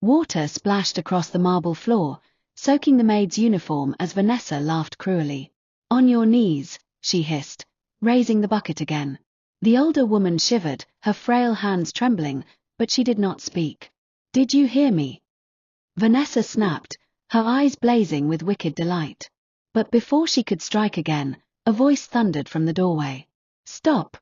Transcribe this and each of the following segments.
Water splashed across the marble floor, soaking the maid's uniform as Vanessa laughed cruelly. "On your knees," she hissed, raising the bucket again. The older woman shivered, her frail hands trembling, but she did not speak. "Did you hear me?" Vanessa snapped, her eyes blazing with wicked delight. But before she could strike again, a voice thundered from the doorway. "Stop!"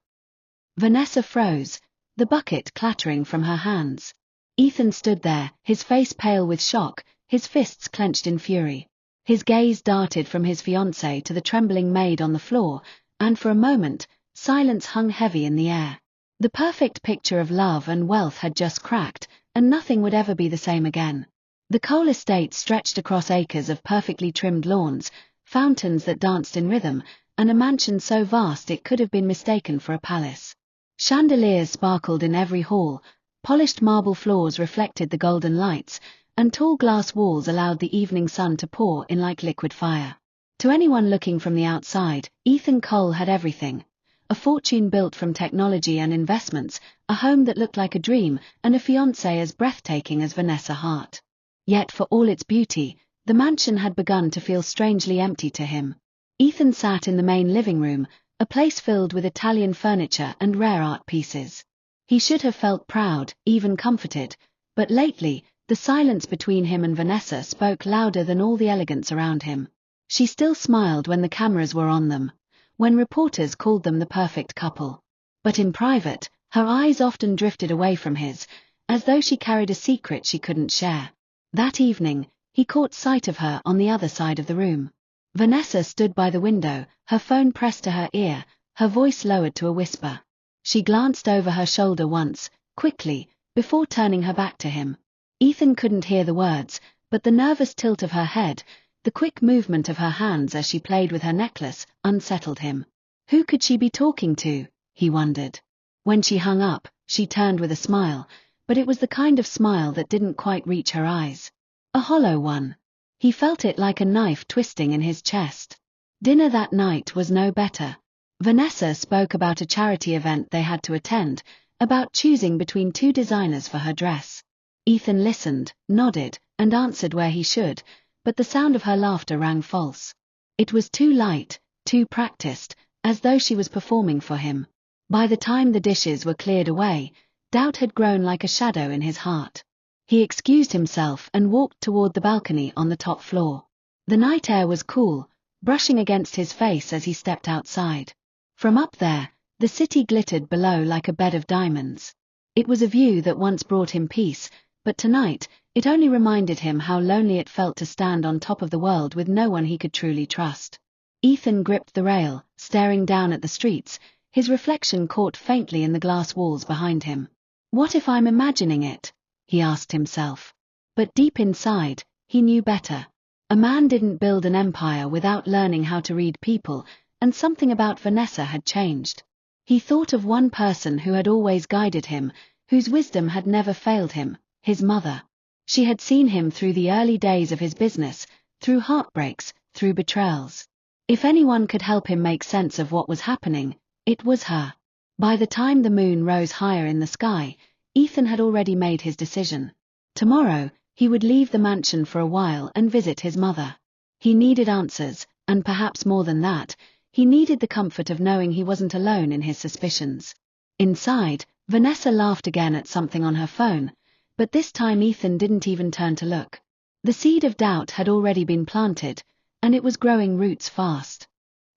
Vanessa froze, the bucket clattering from her hands. Ethan stood there, his face pale with shock, his fists clenched in fury. His gaze darted from his fiancée to the trembling maid on the floor, and for a moment, silence hung heavy in the air. The perfect picture of love and wealth had just cracked, and nothing would ever be the same again. The Cole estate stretched across acres of perfectly trimmed lawns, fountains that danced in rhythm, and a mansion so vast it could have been mistaken for a palace. Chandeliers sparkled in every hall, polished marble floors reflected the golden lights, and tall glass walls allowed the evening sun to pour in like liquid fire. To anyone looking from the outside, Ethan Cole had everything. A fortune built from technology and investments, a home that looked like a dream, and a fiancée as breathtaking as Vanessa Hart. Yet for all its beauty, the mansion had begun to feel strangely empty to him. Ethan sat in the main living room, a place filled with Italian furniture and rare art pieces. He should have felt proud, even comforted, but lately, the silence between him and Vanessa spoke louder than all the elegance around him. She still smiled when the cameras were on them, when reporters called them the perfect couple. But in private, her eyes often drifted away from his, as though she carried a secret she couldn't share. That evening, he caught sight of her on the other side of the room. Vanessa stood by the window, her phone pressed to her ear, her voice lowered to a whisper. She glanced over her shoulder once, quickly, before turning her back to him. Ethan couldn't hear the words, but the nervous tilt of her head, the quick movement of her hands as she played with her necklace, unsettled him. Who could she be talking to, he wondered. When she hung up, she turned with a smile, but it was the kind of smile that didn't quite reach her eyes. A hollow one. He felt it like a knife twisting in his chest. Dinner that night was no better. Vanessa spoke about a charity event they had to attend, about choosing between two designers for her dress. Ethan listened, nodded, and answered where he should, but the sound of her laughter rang false. It was too light, too practiced, as though she was performing for him. By the time the dishes were cleared away, doubt had grown like a shadow in his heart. He excused himself and walked toward the balcony on the top floor. The night air was cool, brushing against his face as he stepped outside. From up there, the city glittered below like a bed of diamonds. It was a view that once brought him peace, but tonight, it only reminded him how lonely it felt to stand on top of the world with no one he could truly trust. Ethan gripped the rail, staring down at the streets, his reflection caught faintly in the glass walls behind him. What if I'm imagining it? He asked himself. But deep inside, he knew better. A man didn't build an empire without learning how to read people, and something about Vanessa had changed. He thought of one person who had always guided him, whose wisdom had never failed him, his mother. She had seen him through the early days of his business, through heartbreaks, through betrayals. If anyone could help him make sense of what was happening, it was her. By the time the moon rose higher in the sky, Ethan had already made his decision. Tomorrow, he would leave the mansion for a while and visit his mother. He needed answers, and perhaps more than that, he needed the comfort of knowing he wasn't alone in his suspicions. Inside, Vanessa laughed again at something on her phone, but this time Ethan didn't even turn to look. The seed of doubt had already been planted, and it was growing roots fast.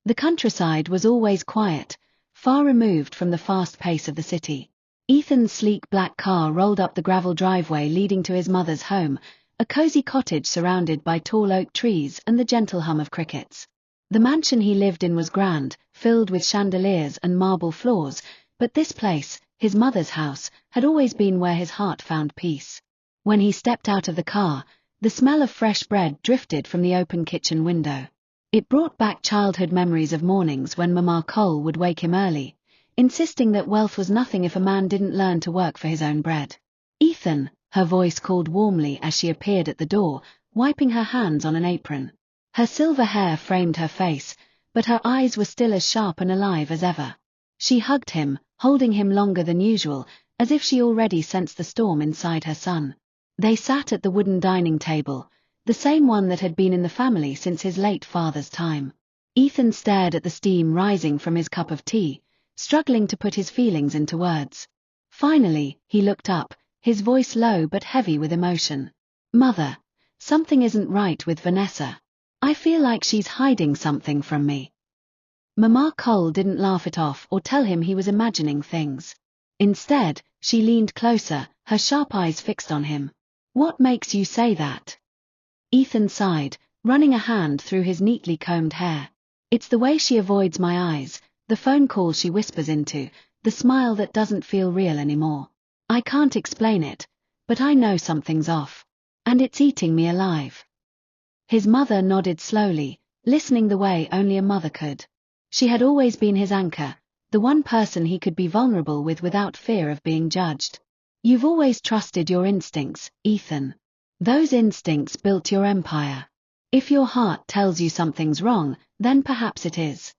The countryside was always quiet, far removed from the fast pace of the city. Ethan's sleek black car rolled up the gravel driveway leading to his mother's home, a cozy cottage surrounded by tall oak trees and the gentle hum of crickets. The mansion he lived in was grand, filled with chandeliers and marble floors, but this place, his mother's house, had always been where his heart found peace. When he stepped out of the car, the smell of fresh bread drifted from the open kitchen window. It brought back childhood memories of mornings when Mama Cole would wake him early, insisting that wealth was nothing if a man didn't learn to work for his own bread. "Ethan," her voice called warmly as she appeared at the door, wiping her hands on an apron. Her silver hair framed her face, but her eyes were still as sharp and alive as ever. She hugged him, holding him longer than usual, as if she already sensed the storm inside her son. They sat at the wooden dining table, the same one that had been in the family since his late father's time. Ethan stared at the steam rising from his cup of tea, struggling to put his feelings into words. Finally, he looked up, his voice low but heavy with emotion. "Mother, something isn't right with Vanessa. I feel like she's hiding something from me." Mama Cole didn't laugh it off or tell him he was imagining things. Instead, she leaned closer, her sharp eyes fixed on him. "What makes you say that?" Ethan sighed, running a hand through his neatly combed hair. "It's the way she avoids my eyes, the phone calls she whispers into, the smile that doesn't feel real anymore. I can't explain it, but I know something's off. And it's eating me alive." His mother nodded slowly, listening the way only a mother could. She had always been his anchor, the one person he could be vulnerable with without fear of being judged. "You've always trusted your instincts, Ethan. Those instincts built your empire. If your heart tells you something's wrong, then perhaps it is."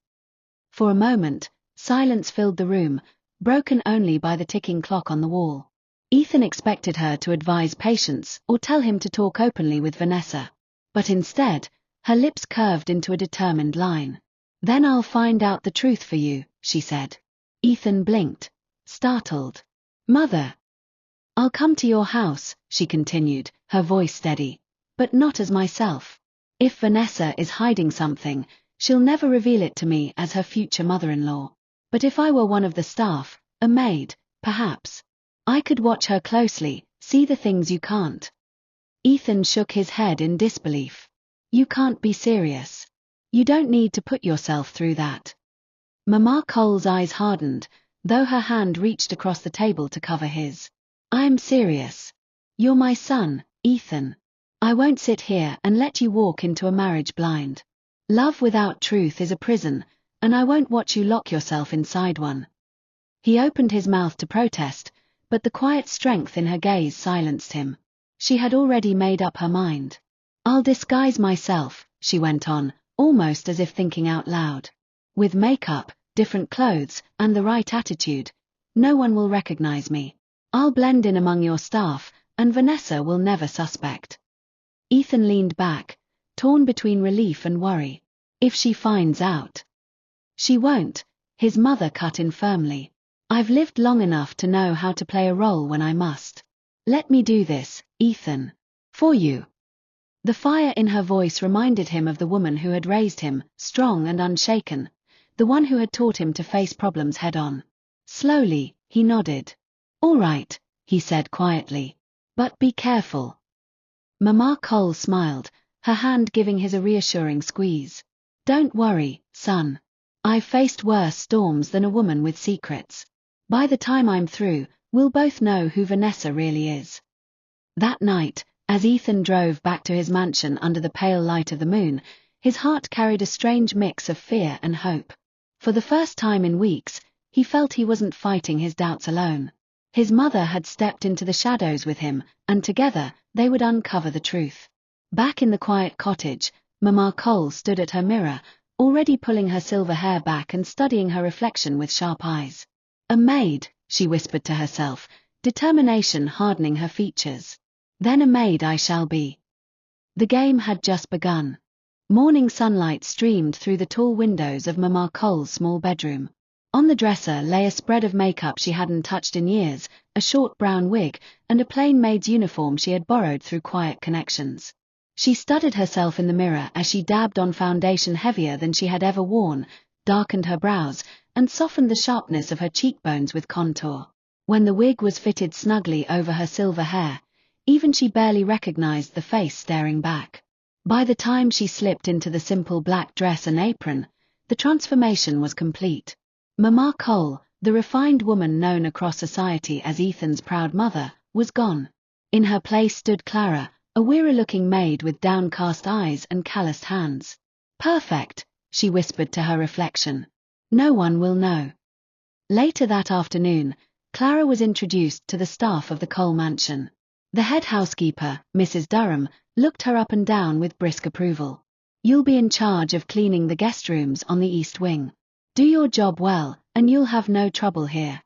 For a moment, silence filled the room, broken only by the ticking clock on the wall. Ethan expected her to advise patience or tell him to talk openly with Vanessa. But instead, her lips curved into a determined line. "Then I'll find out the truth for you," she said. Ethan blinked, startled. "Mother." "I'll come to your house," she continued, her voice steady, "but not as myself. If Vanessa is hiding something, she'll never reveal it to me as her future mother-in-law. But if I were one of the staff, a maid, perhaps, I could watch her closely, see the things you can't." Ethan shook his head in disbelief. "You can't be serious. You don't need to put yourself through that." Mama Cole's eyes hardened, though her hand reached across the table to cover his. "I'm serious. You're my son, Ethan. I won't sit here and let you walk into a marriage blind. Love without truth is a prison, and I won't watch you lock yourself inside one." He opened his mouth to protest, but the quiet strength in her gaze silenced him. She had already made up her mind. "I'll disguise myself," she went on, almost as if thinking out loud. "With makeup, different clothes, and the right attitude, no one will recognize me. I'll blend in among your staff, and Vanessa will never suspect." Ethan leaned back, torn between relief and worry. "If she finds out?" "She won't," his mother cut in firmly. "I've lived long enough to know how to play a role when I must. Let me do this, Ethan. For you." The fire in her voice reminded him of the woman who had raised him, strong and unshaken, the one who had taught him to face problems head-on. Slowly, he nodded. "All right," he said quietly. "But be careful." Mama Cole smiled, her hand giving his a reassuring squeeze. "Don't worry, son. I've faced worse storms than a woman with secrets. By the time I'm through, we'll both know who Vanessa really is." That night, as Ethan drove back to his mansion under the pale light of the moon, his heart carried a strange mix of fear and hope. For the first time in weeks, he felt he wasn't fighting his doubts alone. His mother had stepped into the shadows with him, and together, they would uncover the truth. Back in the quiet cottage, Mama Cole stood at her mirror, already pulling her silver hair back and studying her reflection with sharp eyes. "A maid," she whispered to herself, determination hardening her features. "Then a maid I shall be." The game had just begun. Morning sunlight streamed through the tall windows of Mama Cole's small bedroom. On the dresser lay a spread of makeup she hadn't touched in years, a short brown wig, and a plain maid's uniform she had borrowed through quiet connections. She studied herself in the mirror as she dabbed on foundation heavier than she had ever worn, darkened her brows, and softened the sharpness of her cheekbones with contour. When the wig was fitted snugly over her silver hair, even she barely recognized the face staring back. By the time she slipped into the simple black dress and apron, the transformation was complete. Mama Cole, the refined woman known across society as Ethan's proud mother, was gone. In her place stood Clara, a weary-looking maid with downcast eyes and calloused hands. "Perfect," she whispered to her reflection. "No one will know." Later that afternoon, Clara was introduced to the staff of the Cole mansion. The head housekeeper, Mrs. Durham, looked her up and down with brisk approval. "You'll be in charge of cleaning the guest rooms on the east wing. Do your job well, and you'll have no trouble here."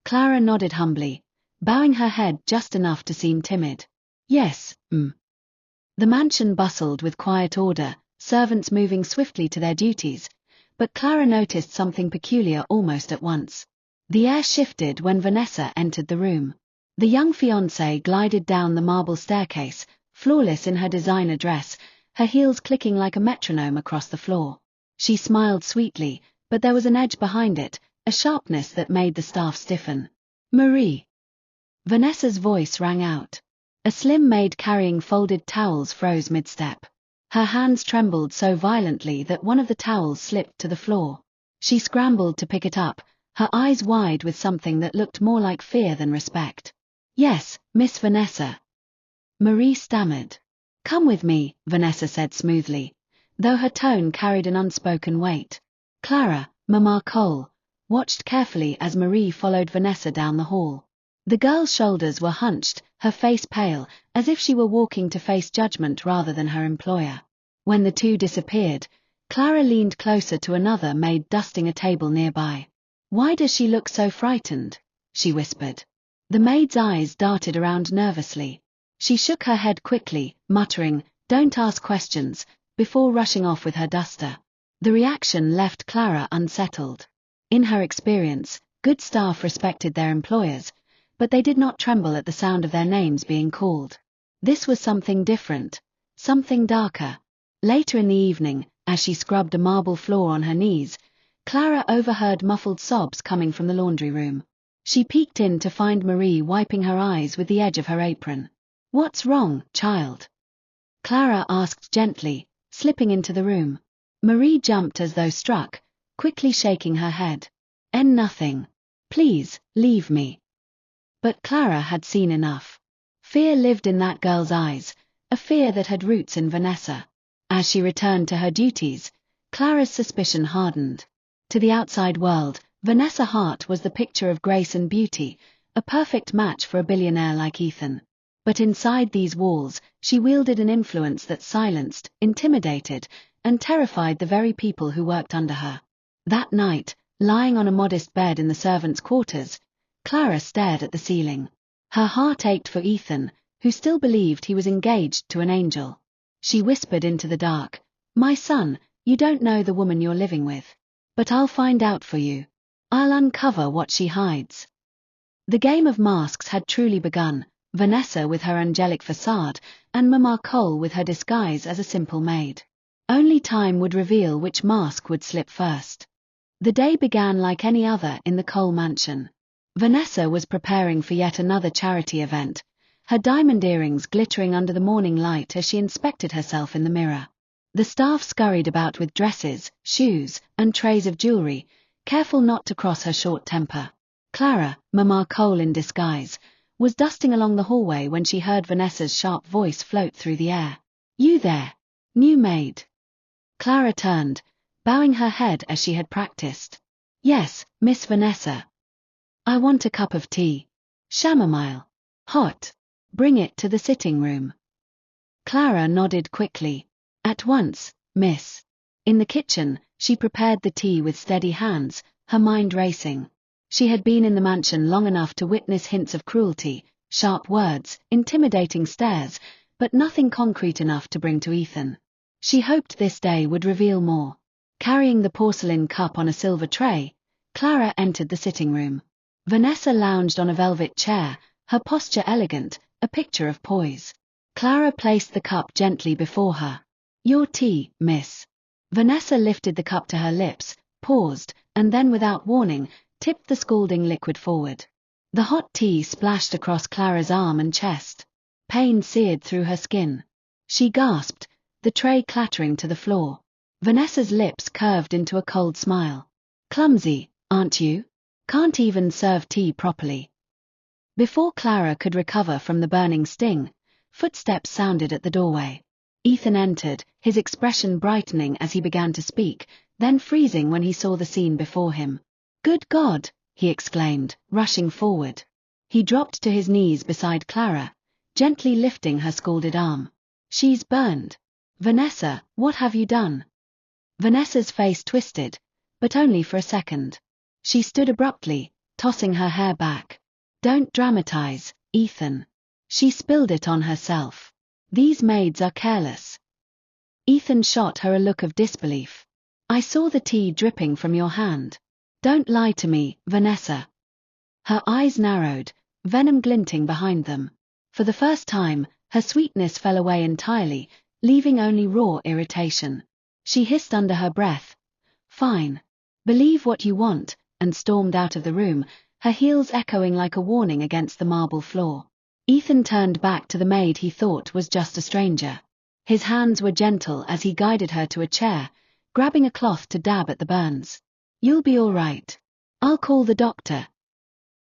Clara nodded humbly, bowing her head just enough to seem timid. Yes, The mansion bustled with quiet order, servants moving swiftly to their duties, but Clara noticed something peculiar almost at once. The air shifted when Vanessa entered the room. The young fiancée glided down the marble staircase, flawless in her designer dress, her heels clicking like a metronome across the floor. She smiled sweetly, but there was an edge behind it, a sharpness that made the staff stiffen. Marie! Vanessa's voice rang out. A slim maid carrying folded towels froze mid-step. Her hands trembled so violently that one of the towels slipped to the floor. She scrambled to pick it up, her eyes wide with something that looked more like fear than respect. Yes, Miss Vanessa. Marie stammered. Come with me, Vanessa said smoothly, though her tone carried an unspoken weight. Clara, Mama Cole, watched carefully as Marie followed Vanessa down the hall. The girl's shoulders were hunched, her face pale, as if she were walking to face judgment rather than her employer. When the two disappeared, Clara leaned closer to another maid dusting a table nearby. Why does she look so frightened? She whispered. The maid's eyes darted around nervously. She shook her head quickly, muttering, "Don't ask questions," before rushing off with her duster. The reaction left Clara unsettled. In her experience, good staff respected their employers, but they did not tremble at the sound of their names being called. This was something different, something darker. Later in the evening, as she scrubbed a marble floor on her knees, Clara overheard muffled sobs coming from the laundry room. She peeked in to find Marie wiping her eyes with the edge of her apron. "What's wrong, child?" Clara asked gently, slipping into the room. Marie jumped as though struck, quickly shaking her head. Nothing. Please, leave me." But Clara had seen enough. Fear lived in that girl's eyes, a fear that had roots in Vanessa. As she returned to her duties, Clara's suspicion hardened. To the outside world, Vanessa Hart was the picture of grace and beauty, a perfect match for a billionaire like Ethan. But inside these walls, she wielded an influence that silenced, intimidated, and terrified the very people who worked under her. That night, lying on a modest bed in the servants' quarters, Clara stared at the ceiling. Her heart ached for Ethan, who still believed he was engaged to an angel. She whispered into the dark, "My son, you don't know the woman you're living with. But I'll find out for you. I'll uncover what she hides." The game of masks had truly begun, Vanessa with her angelic facade, and Mama Cole with her disguise as a simple maid. Only time would reveal which mask would slip first. The day began like any other in the Cole mansion. Vanessa was preparing for yet another charity event, her diamond earrings glittering under the morning light as she inspected herself in the mirror. The staff scurried about with dresses, shoes, and trays of jewelry, careful not to cross her short temper. Clara, Mama Cole in disguise, was dusting along the hallway when she heard Vanessa's sharp voice float through the air. "You there, new maid?" Clara turned, bowing her head as she had practiced. "Yes, Miss Vanessa." "I want a cup of tea. Chamomile. Hot. Bring it to the sitting room." Clara nodded quickly. "At once, miss." In the kitchen, she prepared the tea with steady hands, her mind racing. She had been in the mansion long enough to witness hints of cruelty, sharp words, intimidating stares, but nothing concrete enough to bring to Ethan. She hoped this day would reveal more. Carrying the porcelain cup on a silver tray, Clara entered the sitting room. Vanessa lounged on a velvet chair, her posture elegant, a picture of poise. Clara placed the cup gently before her. "Your tea, miss." Vanessa lifted the cup to her lips, paused, and then without warning, tipped the scalding liquid forward. The hot tea splashed across Clara's arm and chest. Pain seared through her skin. She gasped, the tray clattering to the floor. Vanessa's lips curved into a cold smile. "Clumsy, aren't you? Can't even serve tea properly." Before Clara could recover from the burning sting, footsteps sounded at the doorway. Ethan entered, his expression brightening as he began to speak, then freezing when he saw the scene before him. "Good God!" he exclaimed, rushing forward. He dropped to his knees beside Clara, gently lifting her scalded arm. "She's burned. Vanessa, what have you done?" Vanessa's face twisted, but only for a second. She stood abruptly, tossing her hair back. "Don't dramatize, Ethan. She spilled it on herself. These maids are careless. Ethan shot her a look of disbelief. I saw the tea dripping from your hand. Don't lie to me, Vanessa. Her eyes narrowed, venom glinting behind them. For the first time, her sweetness fell away entirely, leaving only raw irritation. She hissed under her breath, "Fine. Believe what you want," and stormed out of the room, her heels echoing like a warning against the marble floor. Ethan turned back to the maid he thought was just a stranger. His hands were gentle as he guided her to a chair, grabbing a cloth to dab at the burns. "You'll be all right. I'll call the doctor."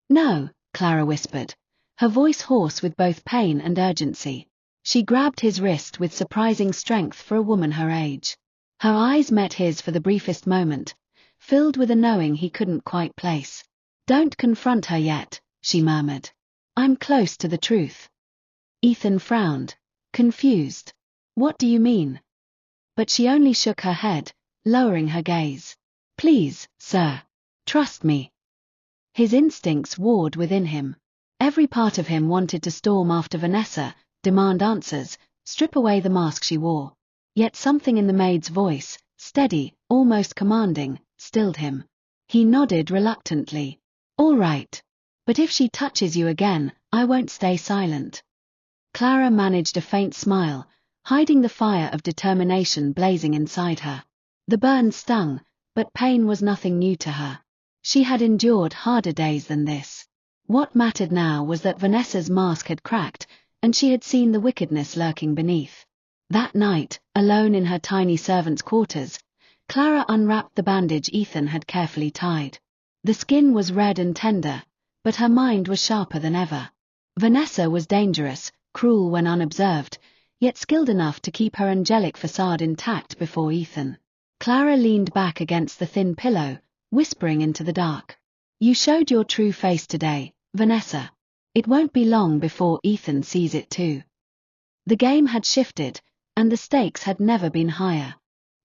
"No," Clara whispered, her voice hoarse with both pain and urgency. She grabbed his wrist with surprising strength for a woman her age. Her eyes met his for the briefest moment, filled with a knowing he couldn't quite place. "Don't confront her yet," she murmured. "I'm close to the truth." Ethan frowned, confused. "What do you mean?" But she only shook her head, lowering her gaze. "Please, sir. Trust me." His instincts warred within him. Every part of him wanted to storm after Vanessa, demand answers, strip away the mask she wore. Yet something in the maid's voice, steady, almost commanding, stilled him. He nodded reluctantly. "All right. But if she touches you again, I won't stay silent." Clara managed a faint smile, hiding the fire of determination blazing inside her. The burn stung, but pain was nothing new to her. She had endured harder days than this. What mattered now was that Vanessa's mask had cracked, and she had seen the wickedness lurking beneath. That night, alone in her tiny servant's quarters, Clara unwrapped the bandage Ethan had carefully tied. The skin was red and tender, but her mind was sharper than ever. Vanessa was dangerous, cruel when unobserved, yet skilled enough to keep her angelic facade intact before Ethan. Clara leaned back against the thin pillow, whispering into the dark. "You showed your true face today, Vanessa. It won't be long before Ethan sees it too." The game had shifted, and the stakes had never been higher.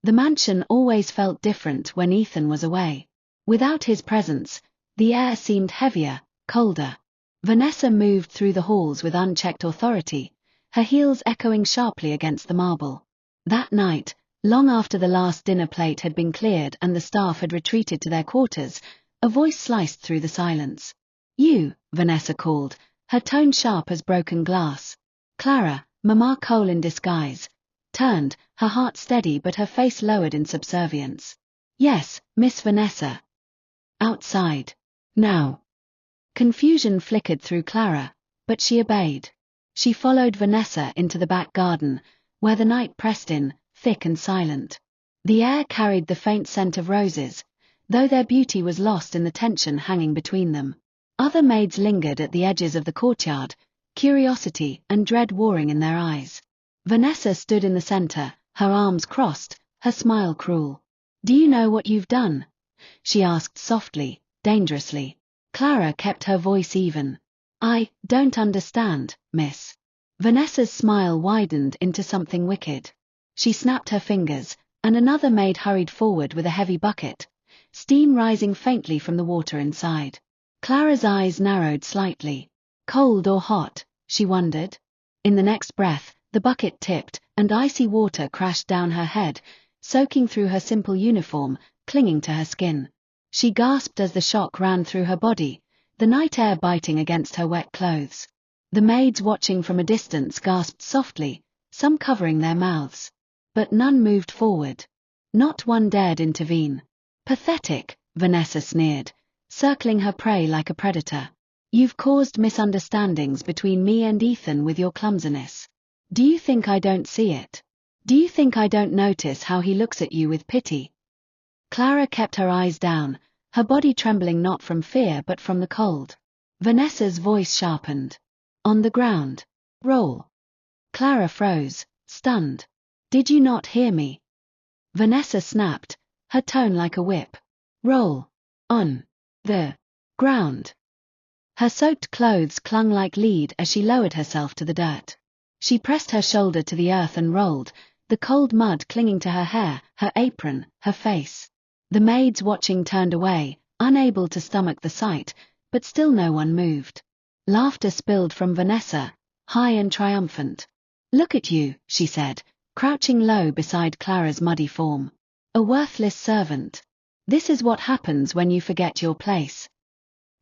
The mansion always felt different when Ethan was away. Without his presence, the air seemed heavier, colder. Vanessa moved through the halls with unchecked authority, her heels echoing sharply against the marble. That night, long after the last dinner plate had been cleared and the staff had retreated to their quarters, a voice sliced through the silence. "You," Vanessa called, her tone sharp as broken glass. Clara, Mama Cole in disguise, turned, her heart steady but her face lowered in subservience. "Yes, Miss Vanessa." "Outside. Now." Confusion flickered through Clara, but she obeyed. She followed Vanessa into the back garden, where the night pressed in, thick and silent. The air carried the faint scent of roses, though their beauty was lost in the tension hanging between them. Other maids lingered at the edges of the courtyard, curiosity and dread warring in their eyes. Vanessa stood in the center, her arms crossed, her smile cruel. "Do you know what you've done?" she asked softly, dangerously. Clara kept her voice even. "I don't understand, miss." Vanessa's smile widened into something wicked. She snapped her fingers, and another maid hurried forward with a heavy bucket, steam rising faintly from the water inside. Clara's eyes narrowed slightly. Cold or hot, she wondered. In the next breath, the bucket tipped, and icy water crashed down her head, soaking through her simple uniform, clinging to her skin. She gasped as the shock ran through her body, the night air biting against her wet clothes. The maids watching from a distance gasped softly, some covering their mouths. But none moved forward. Not one dared intervene. "Pathetic," Vanessa sneered, circling her prey like a predator. "You've caused misunderstandings between me and Ethan with your clumsiness. Do you think I don't see it? Do you think I don't notice how he looks at you with pity?" Clara kept her eyes down, her body trembling not from fear but from the cold. Vanessa's voice sharpened. "On the ground. Roll." Clara froze, stunned. "Did you not hear me?" Vanessa snapped, her tone like a whip. "Roll. On. The. Ground." Her soaked clothes clung like lead as she lowered herself to the dirt. She pressed her shoulder to the earth and rolled, the cold mud clinging to her hair, her apron, her face. The maids watching turned away, unable to stomach the sight, but still no one moved. Laughter spilled from Vanessa, high and triumphant. "Look at you," she said, crouching low beside Clara's muddy form. "A worthless servant. This is what happens when you forget your place."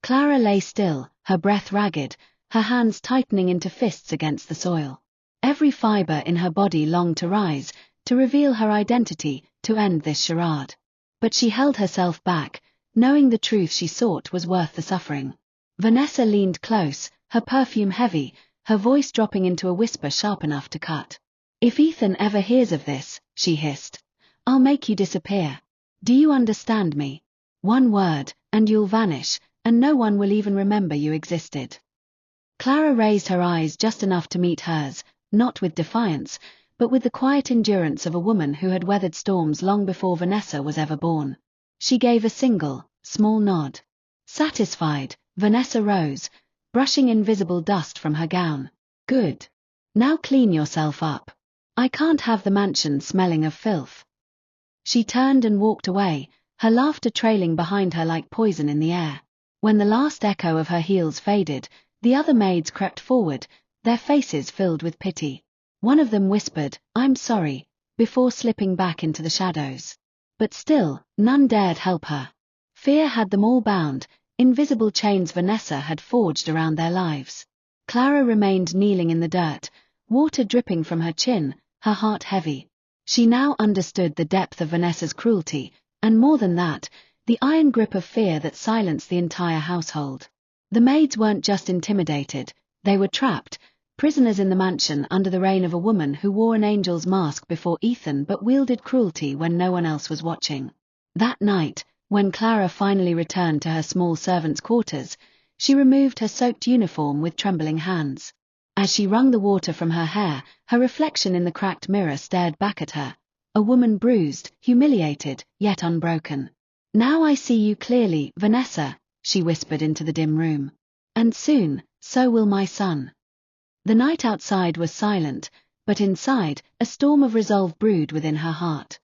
Clara lay still, her breath ragged, her hands tightening into fists against the soil. Every fiber in her body longed to rise, to reveal her identity, to end this charade. But she held herself back, knowing the truth she sought was worth the suffering. Vanessa leaned close, her perfume heavy, her voice dropping into a whisper sharp enough to cut. "If Ethan ever hears of this," she hissed, "I'll make you disappear. Do you understand me? One word, and you'll vanish, and no one will even remember you existed." Clara raised her eyes just enough to meet hers, not with defiance, but with the quiet endurance of a woman who had weathered storms long before Vanessa was ever born. She gave a single, small nod. Satisfied, Vanessa rose, brushing invisible dust from her gown. "Good. Now clean yourself up. I can't have the mansion smelling of filth." She turned and walked away, her laughter trailing behind her like poison in the air. When the last echo of her heels faded, the other maids crept forward, their faces filled with pity. One of them whispered, "I'm sorry," before slipping back into the shadows. But still, none dared help her. Fear had them all bound, invisible chains Vanessa had forged around their lives. Clara remained kneeling in the dirt, water dripping from her chin, her heart heavy. She now understood the depth of Vanessa's cruelty, and more than that, the iron grip of fear that silenced the entire household. The maids weren't just intimidated, they were trapped, prisoners in the mansion under the reign of a woman who wore an angel's mask before Ethan but wielded cruelty when no one else was watching. That night, when Clara finally returned to her small servants' quarters, she removed her soaked uniform with trembling hands. As she wrung the water from her hair, her reflection in the cracked mirror stared back at her, a woman bruised, humiliated, yet unbroken. "Now I see you clearly, Vanessa," she whispered into the dim room. "And soon, so will my son." The night outside was silent, but inside, a storm of resolve brewed within her heart.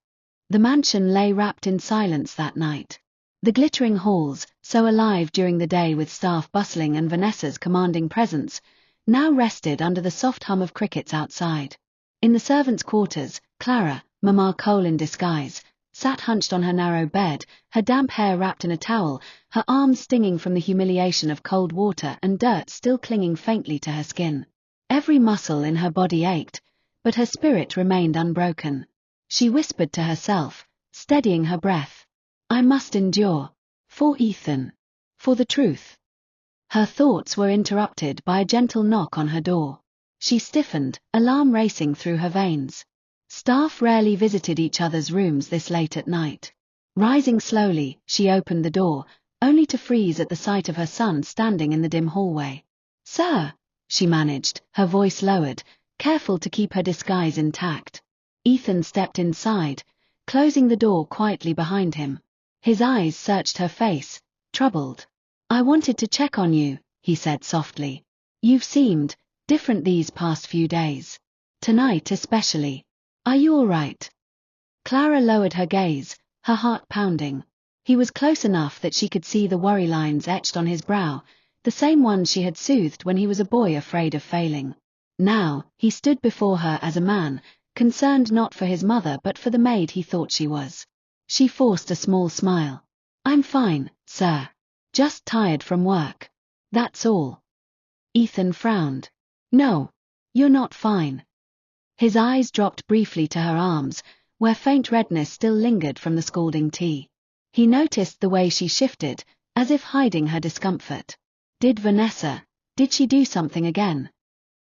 The mansion lay wrapped in silence that night. The glittering halls, so alive during the day with staff bustling and Vanessa's commanding presence, now rested under the soft hum of crickets outside. In the servants' quarters, Clara, Mama Cole in disguise, sat hunched on her narrow bed, her damp hair wrapped in a towel, her arms stinging from the humiliation of cold water and dirt still clinging faintly to her skin. Every muscle in her body ached, but her spirit remained unbroken. She whispered to herself, steadying her breath, "I must endure. For Ethan. For the truth." Her thoughts were interrupted by a gentle knock on her door. She stiffened, alarm racing through her veins. Staff rarely visited each other's rooms this late at night. Rising slowly, she opened the door, only to freeze at the sight of her son standing in the dim hallway. "Sir," she managed, her voice lowered, careful to keep her disguise intact. Ethan stepped inside, closing the door quietly behind him. His eyes searched her face, troubled. "I wanted to check on you," he said softly. "You've seemed different these past few days. Tonight especially. Are you all right?" Clara lowered her gaze, her heart pounding. He was close enough that she could see the worry lines etched on his brow, the same ones she had soothed when he was a boy afraid of failing. Now, he stood before her as a man, concerned not for his mother but for the maid he thought she was. She forced a small smile. "I'm fine, sir. Just tired from work. That's all." Ethan frowned. "No, you're not fine." His eyes dropped briefly to her arms, where faint redness still lingered from the scalding tea. He noticed the way she shifted, as if hiding her discomfort. Did she do something again?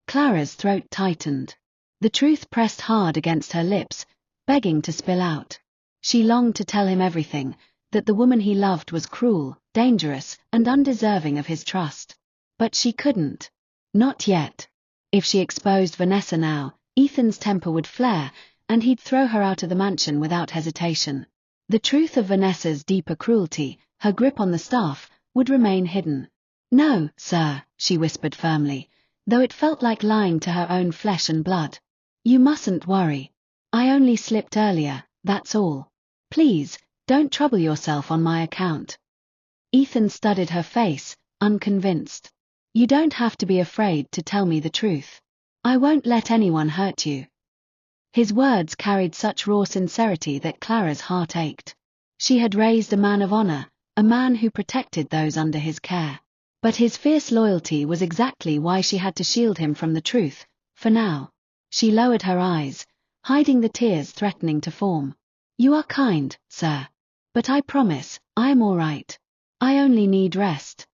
Clara's throat tightened. The truth pressed hard against her lips, begging to spill out. She longed to tell him everything, that the woman he loved was cruel, dangerous, and undeserving of his trust. But she couldn't. Not yet. If she exposed Vanessa now, Ethan's temper would flare, and he'd throw her out of the mansion without hesitation. The truth of Vanessa's deeper cruelty, her grip on the staff, would remain hidden. "No, sir," she whispered firmly, though it felt like lying to her own flesh and blood. "You mustn't worry. I only slipped earlier, that's all. Please, don't trouble yourself on my account." Ethan studied her face, unconvinced. You don't have to be afraid to tell me the truth. I won't let anyone hurt you. His words carried such raw sincerity that Clara's heart ached. She had raised a man of honor, a man who protected those under his care. But his fierce loyalty was exactly why she had to shield him from the truth, for now. She lowered her eyes, hiding the tears threatening to form. You are kind, sir. But I promise, I am all right. I only need rest.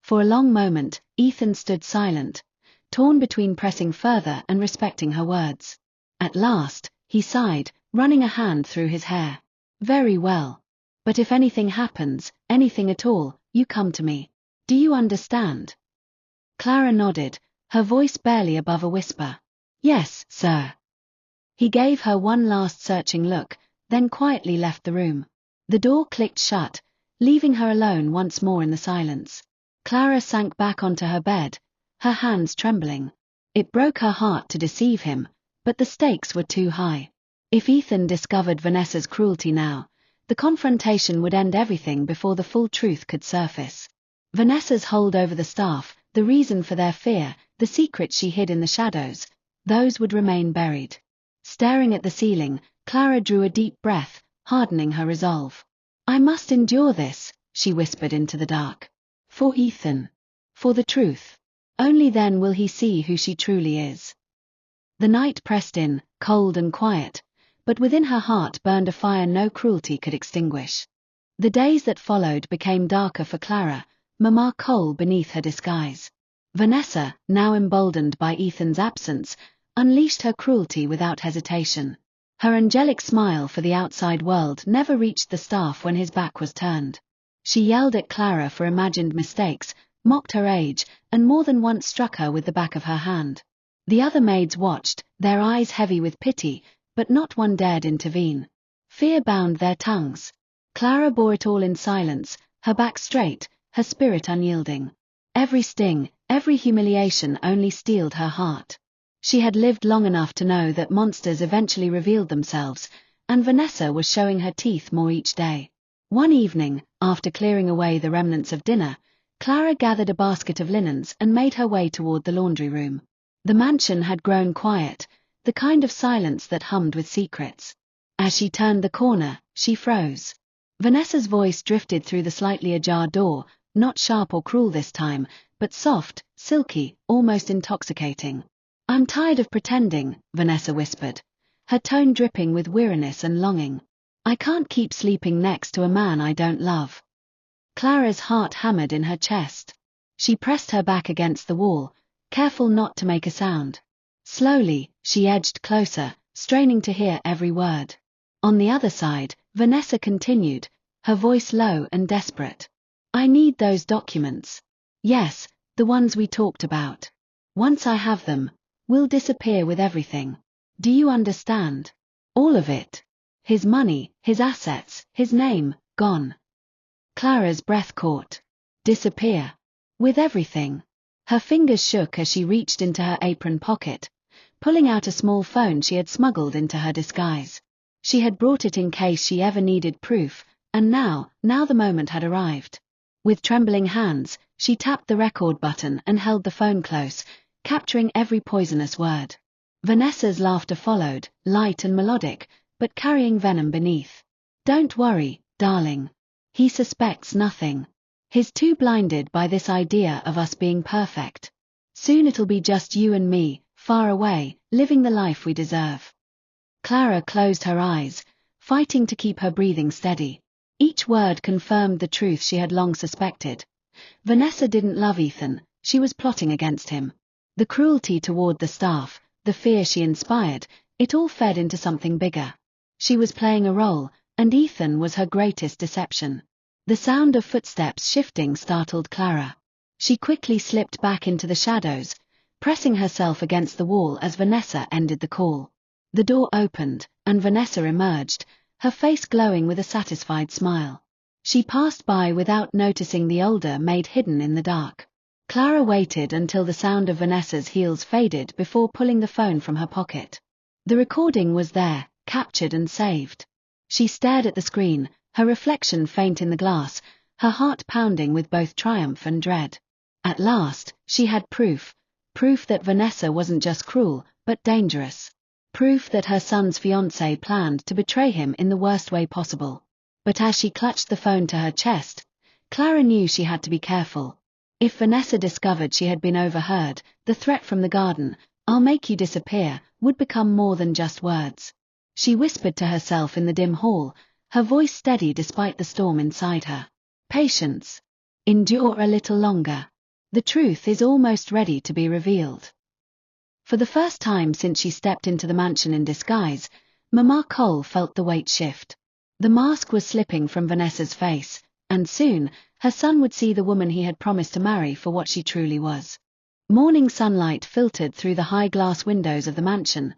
For a long moment, Ethan stood silent, torn between pressing further and respecting her words. At last, he sighed, running a hand through his hair. Very well. But if anything happens, anything at all, you come to me. Do you understand? Clara nodded, her voice barely above a whisper. Yes, sir. He gave her one last searching look, then quietly left the room. The door clicked shut, leaving her alone once more in the silence. Clara sank back onto her bed, her hands trembling. It broke her heart to deceive him, but the stakes were too high. If Ethan discovered Vanessa's cruelty now, the confrontation would end everything before the full truth could surface. Vanessa's hold over the staff, the reason for their fear, the secrets she hid in the shadows, those would remain buried. Staring at the ceiling, Clara drew a deep breath, hardening her resolve. I must endure this, she whispered into the dark. For Ethan. For the truth. Only then will he see who she truly is. The night pressed in, cold and quiet, but within her heart burned a fire no cruelty could extinguish. The days that followed became darker for Clara, Mama Cole beneath her disguise. Vanessa, now emboldened by Ethan's absence, unleashed her cruelty without hesitation. Her angelic smile for the outside world never reached the staff when his back was turned. She yelled at Clara for imagined mistakes, mocked her age, and more than once struck her with the back of her hand. The other maids watched, their eyes heavy with pity, but not one dared intervene. Fear bound their tongues. Clara bore it all in silence, her back straight, her spirit unyielding. Every sting, every humiliation only steeled her heart. She had lived long enough to know that monsters eventually revealed themselves, and Vanessa was showing her teeth more each day. One evening, after clearing away the remnants of dinner, Clara gathered a basket of linens and made her way toward the laundry room. The mansion had grown quiet, the kind of silence that hummed with secrets. As she turned the corner, she froze. Vanessa's voice drifted through the slightly ajar door, not sharp or cruel this time, but soft, silky, almost intoxicating. I'm tired of pretending, Vanessa whispered, her tone dripping with weariness and longing. I can't keep sleeping next to a man I don't love. Clara's heart hammered in her chest. She pressed her back against the wall, careful not to make a sound. Slowly, she edged closer, straining to hear every word. On the other side, Vanessa continued, her voice low and desperate. I need those documents. Yes, the ones we talked about. Once I have them, we'll disappear with everything. Do you understand? All of it. His money, his assets, his name, gone. Clara's breath caught. Disappear. With everything. Her fingers shook as she reached into her apron pocket, pulling out a small phone she had smuggled into her disguise. She had brought it in case she ever needed proof, and now the moment had arrived. With trembling hands, she tapped the record button and held the phone close, capturing every poisonous word. Vanessa's laughter followed, light and melodic, but carrying venom beneath. Don't worry, darling. He suspects nothing. He's too blinded by this idea of us being perfect. Soon it'll be just you and me, far away, living the life we deserve. Clara closed her eyes, fighting to keep her breathing steady. Each word confirmed the truth she had long suspected. Vanessa didn't love Ethan, she was plotting against him. The cruelty toward the staff, the fear she inspired, it all fed into something bigger. She was playing a role, and Ethan was her greatest deception. The sound of footsteps shifting startled Clara. She quickly slipped back into the shadows, pressing herself against the wall as Vanessa ended the call. The door opened, and Vanessa emerged, her face glowing with a satisfied smile. She passed by without noticing the older maid hidden in the dark. Clara waited until the sound of Vanessa's heels faded before pulling the phone from her pocket. The recording was there, captured and saved. She stared at the screen, her reflection faint in the glass, her heart pounding with both triumph and dread. At last, she had proof. Proof that Vanessa wasn't just cruel, but dangerous. Proof that her son's fiancé planned to betray him in the worst way possible. But as she clutched the phone to her chest, Clara knew she had to be careful. If Vanessa discovered she had been overheard, the threat from the garden, "I'll make you disappear," would become more than just words. She whispered to herself in the dim hall, her voice steady despite the storm inside her. Patience. Endure a little longer. The truth is almost ready to be revealed. For the first time since she stepped into the mansion in disguise, Mama Cole felt the weight shift. The mask was slipping from Vanessa's face, and soon, her son would see the woman he had promised to marry for what she truly was. Morning sunlight filtered through the high glass windows of the mansion,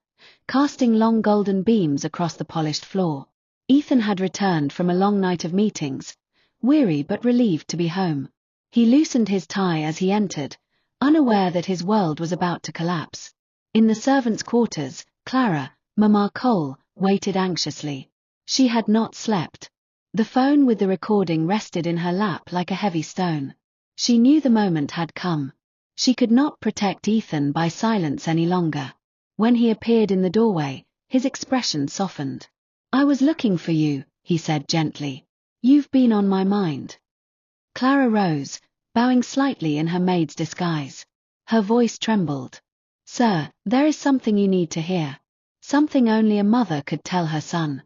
casting long golden beams across the polished floor. Ethan had returned from a long night of meetings, weary but relieved to be home. He loosened his tie as he entered, unaware that his world was about to collapse. In the servants' quarters, Clara, Mama Cole, waited anxiously. She had not slept. The phone with the recording rested in her lap like a heavy stone. She knew the moment had come. She could not protect Ethan by silence any longer. When he appeared in the doorway, his expression softened. "I was looking for you," he said gently. "You've been on my mind." Clara rose, bowing slightly in her maid's disguise. Her voice trembled. "Sir, there is something you need to hear. Something only a mother could tell her son."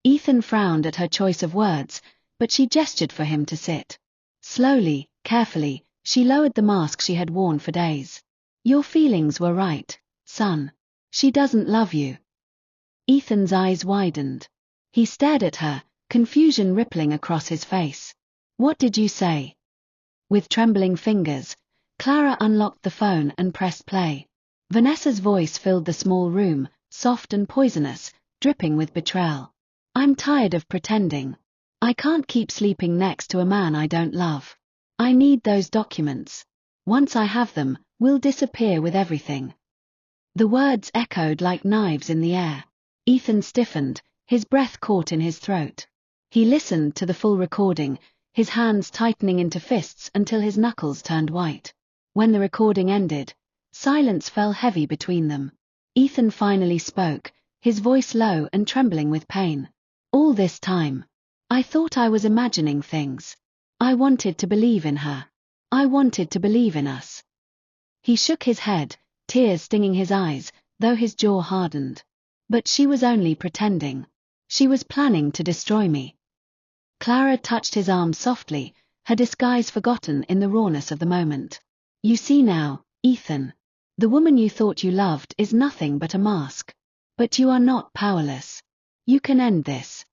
Ethan frowned at her choice of words, but she gestured for him to sit. Slowly, carefully, she lowered the mask she had worn for days. "Your feelings were right, son. She doesn't love you." Ethan's eyes widened. He stared at her, confusion rippling across his face. "What did you say?" With trembling fingers, Clara unlocked the phone and pressed play. Vanessa's voice filled the small room, soft and poisonous, dripping with betrayal. "I'm tired of pretending. I can't keep sleeping next to a man I don't love. I need those documents. Once I have them, we'll disappear with everything." The words echoed like knives in the air. Ethan stiffened, his breath caught in his throat. He listened to the full recording, his hands tightening into fists until his knuckles turned white. When the recording ended, silence fell heavy between them. Ethan finally spoke, his voice low and trembling with pain. "All this time, I thought I was imagining things. I wanted to believe in her. I wanted to believe in us." He shook his head, tears stinging his eyes, though his jaw hardened. "But she was only pretending. She was planning to destroy me." Clara touched his arm softly, her disguise forgotten in the rawness of the moment. "You see now, Ethan. The woman you thought you loved is nothing but a mask. But you are not powerless. You can end this."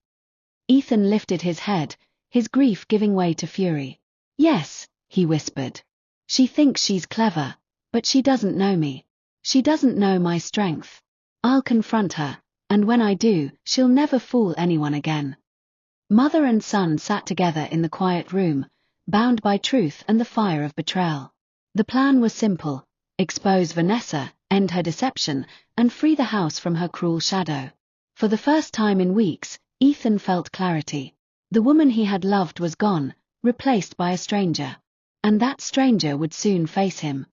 Ethan lifted his head, his grief giving way to fury. "Yes," he whispered. "She thinks she's clever, but she doesn't know me. She doesn't know my strength. I'll confront her, and when I do, she'll never fool anyone again." Mother and son sat together in the quiet room, bound by truth and the fire of betrayal. The plan was simple: expose Vanessa, end her deception, and free the house from her cruel shadow. For the first time in weeks, Ethan felt clarity. The woman he had loved was gone, replaced by a stranger. And that stranger would soon face him.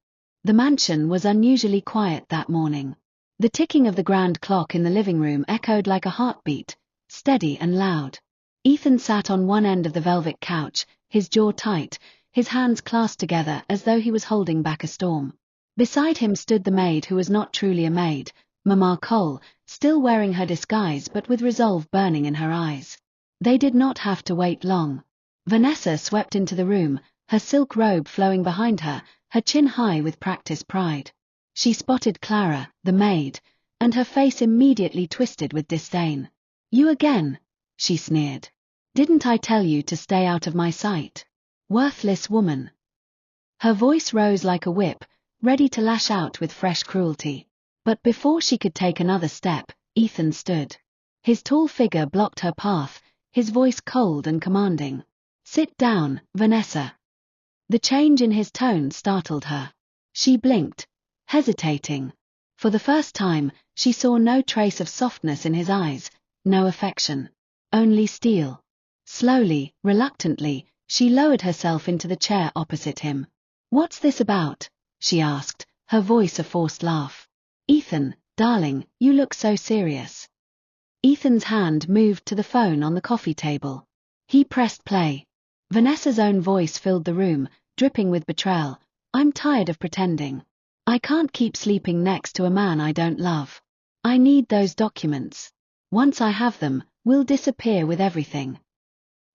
The mansion was unusually quiet that morning. The ticking of the grand clock in the living room echoed like a heartbeat, steady and loud. Ethan sat on one end of the velvet couch, his jaw tight, his hands clasped together as though he was holding back a storm. Beside him stood the maid who was not truly a maid, Mama Cole, still wearing her disguise but with resolve burning in her eyes. They did not have to wait long. Vanessa swept into the room, her silk robe flowing behind her, her chin high with practiced pride. She spotted Clara, the maid, and her face immediately twisted with disdain. "You again," she sneered. "Didn't I tell you to stay out of my sight? Worthless woman." Her voice rose like a whip, ready to lash out with fresh cruelty. But before she could take another step, Ethan stood. His tall figure blocked her path, his voice cold and commanding. "Sit down, Vanessa." The change in his tone startled her. She blinked, hesitating. For the first time, she saw no trace of softness in his eyes, no affection. Only steel. Slowly, reluctantly, she lowered herself into the chair opposite him. What's this about? She asked, her voice a forced laugh. Ethan, darling, you look so serious. Ethan's hand moved to the phone on the coffee table. He pressed play. Vanessa's own voice filled the room, dripping with betrayal. I'm tired of pretending. I can't keep sleeping next to a man I don't love. I need those documents. Once I have them, we'll disappear with everything.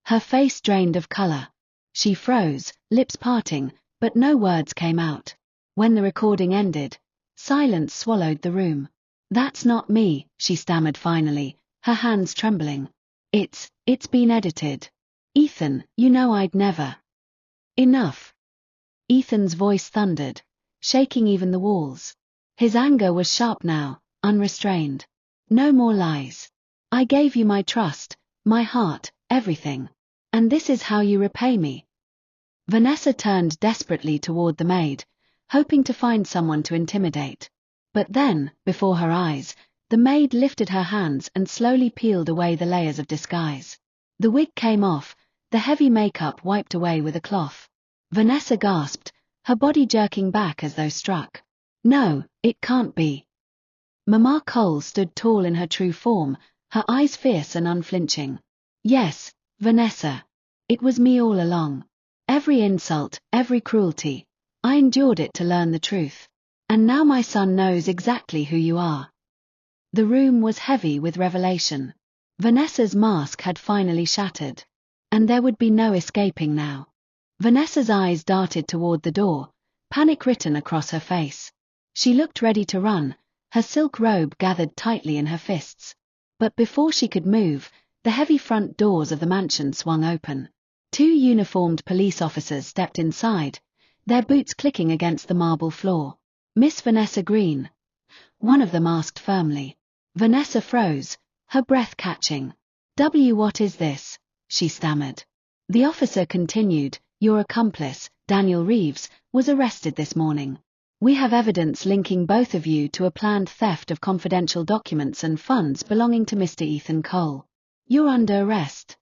Her face drained of color. She froze, lips parting, but no words came out. When the recording ended, silence swallowed the room. That's not me, she stammered finally, her hands trembling. It's been edited. Ethan, you know I'd never. Enough. Ethan's voice thundered, shaking even the walls. His anger was sharp now, unrestrained. No more lies. I gave you my trust, my heart, everything. And this is how you repay me. Vanessa turned desperately toward the maid, hoping to find someone to intimidate. But then, before her eyes, the maid lifted her hands and slowly peeled away the layers of disguise. The wig came off, the heavy makeup wiped away with a cloth. Vanessa gasped, her body jerking back as though struck. No, it can't be. Mama Cole stood tall in her true form, her eyes fierce and unflinching. Yes, Vanessa. It was me all along. Every insult, every cruelty. I endured it to learn the truth. And now my son knows exactly who you are. The room was heavy with revelation. Vanessa's mask had finally shattered. And there would be no escaping now. Vanessa's eyes darted toward the door, panic written across her face. She looked ready to run, her silk robe gathered tightly in her fists. But before she could move, the heavy front doors of the mansion swung open. 2 uniformed police officers stepped inside, their boots clicking against the marble floor. Miss Vanessa Green. One of them asked firmly. Vanessa froze, her breath catching. What is this? She stammered. The officer continued, your accomplice, Daniel Reeves, was arrested this morning. We have evidence linking both of you to a planned theft of confidential documents and funds belonging to Mr. Ethan Cole. You're under arrest.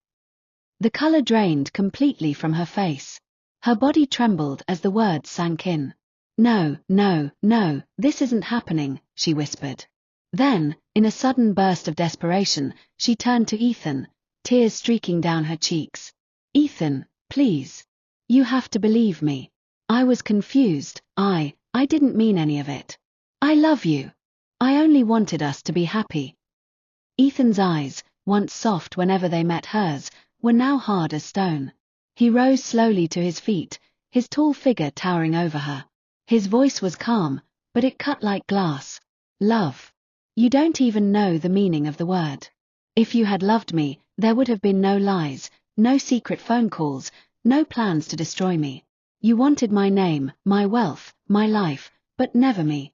The color drained completely from her face. Her body trembled as the words sank in. No, this isn't happening, she whispered. Then, in a sudden burst of desperation, she turned to Ethan, tears streaking down her cheeks. Ethan, please. You have to believe me. I was confused, I didn't mean any of it. I love you. I only wanted us to be happy. Ethan's eyes, once soft whenever they met hers, were now hard as stone. He rose slowly to his feet, his tall figure towering over her. His voice was calm, but it cut like glass. Love. You don't even know the meaning of the word. If you had loved me, there would have been no lies, no secret phone calls, no plans to destroy me. You wanted my name, my wealth, my life, but never me.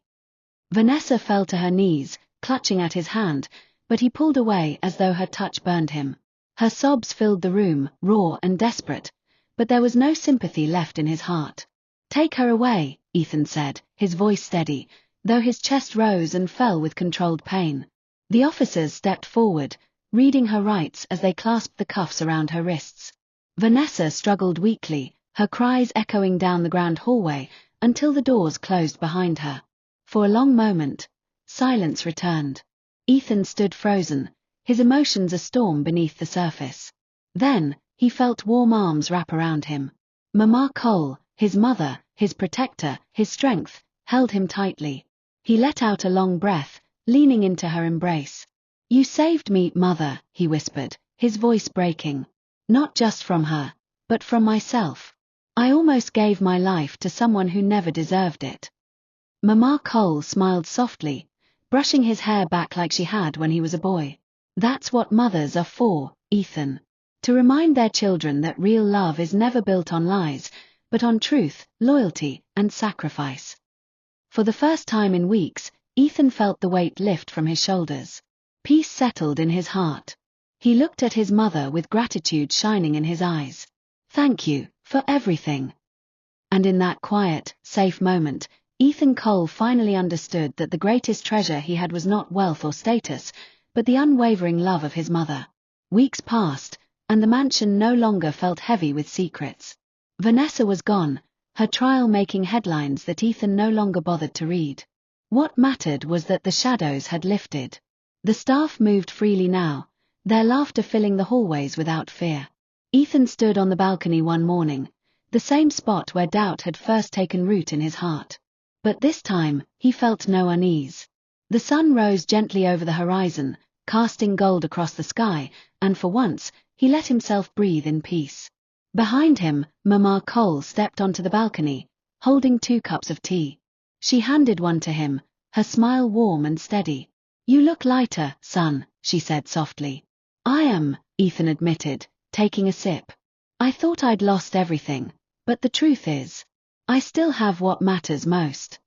Vanessa fell to her knees, clutching at his hand, but he pulled away as though her touch burned him. Her sobs filled the room, raw and desperate, but there was no sympathy left in his heart. Take her away, Ethan said, his voice steady, though his chest rose and fell with controlled pain. The officers stepped forward, reading her rights as they clasped the cuffs around her wrists. Vanessa struggled weakly, her cries echoing down the grand hallway, until the doors closed behind her. For a long moment, silence returned. Ethan stood frozen, his emotions a storm beneath the surface. Then, he felt warm arms wrap around him. Mama Cole, his mother, his protector, his strength, held him tightly. He let out a long breath, leaning into her embrace. You saved me, Mother, he whispered, his voice breaking. Not just from her, but from myself. I almost gave my life to someone who never deserved it. Mama Cole smiled softly, brushing his hair back like she had when he was a boy. That's what mothers are for, Ethan. To remind their children that real love is never built on lies, but on truth, loyalty, and sacrifice. For the first time in weeks, Ethan felt the weight lift from his shoulders. Peace settled in his heart. He looked at his mother with gratitude shining in his eyes. Thank you, for everything. And in that quiet, safe moment, Ethan Cole finally understood that the greatest treasure he had was not wealth or status, but the unwavering love of his mother. Weeks passed, and the mansion no longer felt heavy with secrets. Vanessa was gone, her trial making headlines that Ethan no longer bothered to read. What mattered was that the shadows had lifted. The staff moved freely now, their laughter filling the hallways without fear. Ethan stood on the balcony one morning, the same spot where doubt had first taken root in his heart. But this time, he felt no unease. The sun rose gently over the horizon, casting gold across the sky, and for once, he let himself breathe in peace. Behind him, Mama Cole stepped onto the balcony, holding 2 cups of tea. She handed one to him, her smile warm and steady. "You look lighter, son," she said softly. "I am," Ethan admitted, taking a sip. "I thought I'd lost everything, but the truth is, I still have what matters most."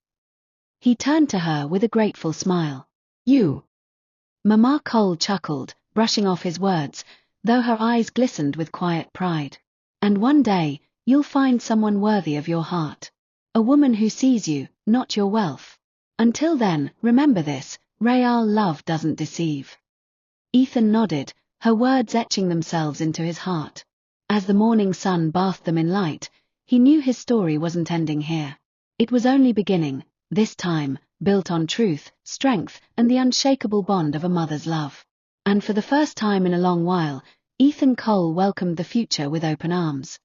He turned to her with a grateful smile. "You." Mama Cole chuckled, brushing off his words, though her eyes glistened with quiet pride. "And one day, you'll find someone worthy of your heart. A woman who sees you, not your wealth. Until then, remember this, real love doesn't deceive." Ethan nodded, her words etching themselves into his heart. As the morning sun bathed them in light, he knew his story wasn't ending here. It was only beginning, this time, built on truth, strength, and the unshakable bond of a mother's love. And for the first time in a long while, Ethan Cole welcomed the future with open arms.